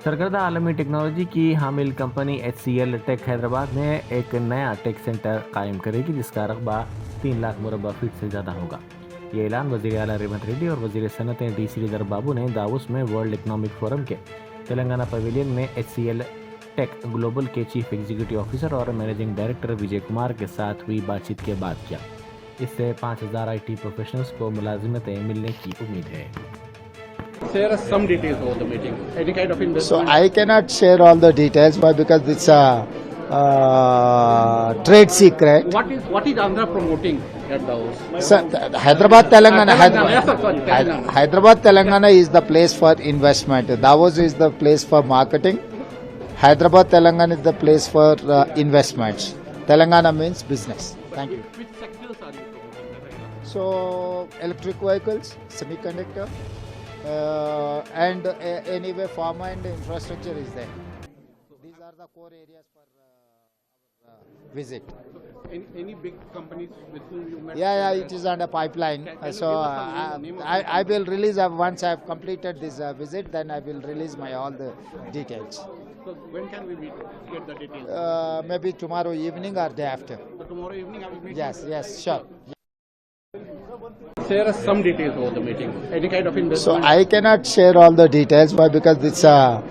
सरकर्दा आलमी टेक्नोलॉजी की हामिल company HCL take Hyderabad में एक नया टेक सेंटर कायम करेगी जिसका रकबा 3 लाख मुरबा फीट से ज़्यादा होगा। ये ऐलान वज़ीर आला रेवंत रेड्डी और वज़ीर सनतें डी श्रीधर बाबू ने दावोस में वर्ल्ड इकनॉमिक फोरम के तेलंगाना पवेलियन में HCL टेक ग्लोबल के चीफ एग्जीक्यूटिव ऑफिसर और मैनेजिंग डायरेक्टर विजय कुमार के साथ हुई बातचीत के बाद किया। इससे 5000 IT प्रोफेशनल्स को मुलाजिमतें मिलने की उम्मीद है। Share us some details about the meeting. Any kind of So investment? I cannot share all the details, why? Because it's a trade secret. What is Andhra promoting at Davos? So, Hyderabad, Telangana, Yes, sir, sorry, Telangana. Hyderabad, Telangana is the place for investment. Davos is the place for marketing. Hyderabad, Telangana is the place for investments. Telangana means business. Thank you. Which sectors are you promoting? So, electric vehicles, semiconductor, and anyway, pharma and infrastructure is there. These are the core areas for visit. Any big companies with whom you met? Yeah, it is under pipeline. Can you So give us some name of the I will release once I have completed this visit. Then I will release my all the details. So when can we meet? Get the details. Maybe tomorrow evening or day after. So tomorrow evening I will meet. Yes, sure. Share us some details about the meeting. Any kind of So investment? I cannot share all the details, why? Because it's a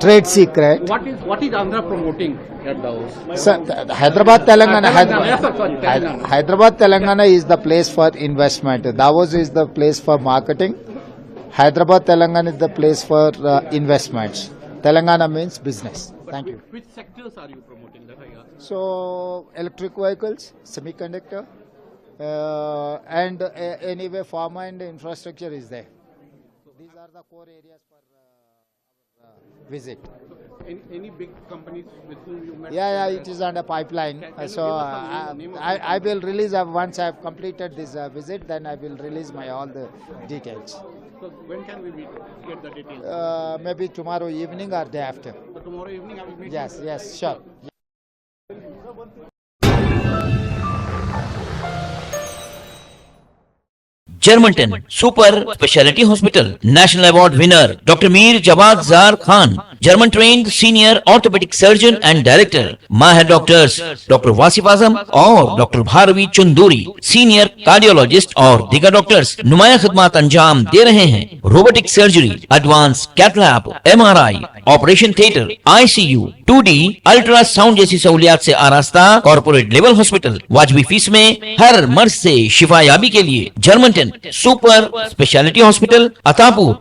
trade secret. What is Andhra promoting at Davos? So, Hyderabad, Telangana, Yes, sir, sorry, Telangana. Hyderabad, Telangana is the place for investment. Davos is the place for marketing. Hyderabad, Telangana is the place for investments. Telangana means business. Thank you. Which sectors are you promoting? That I asked. So, electric vehicles, semiconductor, and anyway, pharma and infrastructure is there. These are the core areas for visit. Any big companies with whom you met? Yeah, it is under pipeline. Can you So give us some name of the I will release once I have completed this visit. Then I will release my all the details. So when can we meet? Get the details. Maybe tomorrow evening or day after. So tomorrow evening I will meet. Yes, sure. Germantown Super Speciality Hospital National Award winner Dr. Mir Jawad Zar Khan, German trained senior orthopedic surgeon and director, Mahir doctors Dr. Wasif Azam और Dr. Bharvi Chunduri, senior cardiologist और दीगर doctors नुमाया खिदमत अंजाम दे रहे हैं। Robotic surgery, advance cath lab, MRI, operation theatre, ICU, 2D ultrasound जैसी सहूलियात से आरास्ता कॉर्पोरेट लेवल हॉस्पिटल, वाजबी फीस में हर मर्ज से शिफायाबी के लिए Germanten super speciality hospital, Attapur.